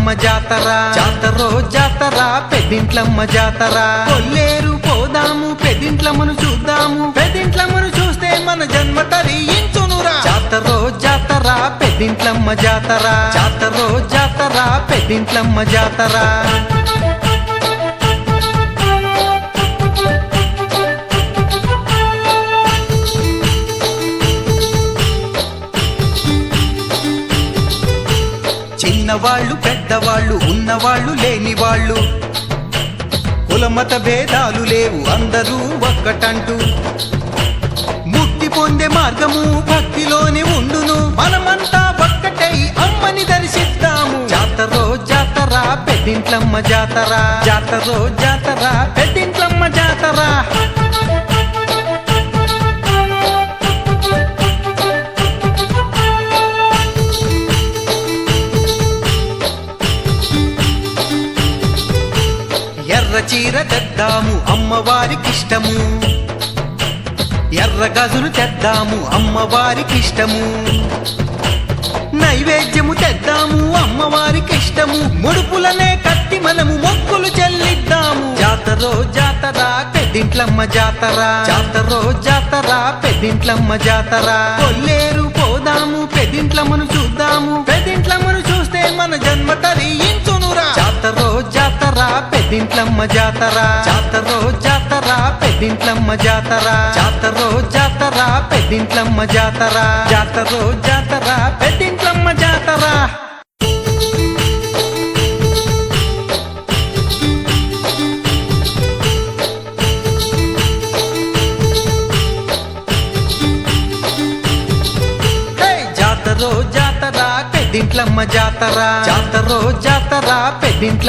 పెద్దింట్లమ్మ జాతర జాతరో జాతర పెద్దింట్లమ్మ జాతర కొల్లేరు పోదాము పెద్దింట్లమ్మను చూద్దాము పెద్దింట్లమ్మను చూస్తే మన జన్మ తరించునురా జాతరో జాతర పెద్దింట్లమ్మ జాతర జాతరో జాతర పెద్దింట్లమ్మ జాతర చిన్నవాళ్ళు పెద్దవాళ్ళు ఉన్నవాళ్ళు లేనివాళ్ళు కులమత భేదాలు లేవు అందరూ ఒక్కటంటూ ముక్తి పొందే మార్గము భక్తిలోనే ఉండును మనమంతా ఒక్కటై అమ్మని దర్శిద్దాము జాతరో జాతర పెద్దింట్లమ్మ జాతర జాతరో జాతర పెద్దింట్లమ్మ జాతర ఎర్ర చీర తెద్దాము అమ్మవారికిష్టము ఎర్ర గజులు తెద్దాము అమ్మవారికిష్టము నైవేద్యము తెద్దాము అమ్మవారికిష్టము ముడుపులనే కట్టి మనము మొక్కులు చెల్లిద్దాము జాతరో జాతర పెద్దింట్లమ్మ జాతర జాతరో జాతర పెద్దింట్లమ్మ జాతర కొల్లేరు పోదాము పెద్దింట్లమ్మను చూద్దాము పెద్దింట్లమ్మను చూస్తే మన జన్మ తరించునురా జాతరో జాతర పెద్దింట్లమ్మ జాతర జాతరో జాతర పెద్దింట్లమ్మ జాతర జాతరో జాతర పెద్దింట్లమ్మ జాతర జాతరో జాతర పెద్దింట్లమ్మ జాతర జాతరో జాతర పెద్దింట్లమ్మ జాతర జాతరో జాతర పెద్దింట్ల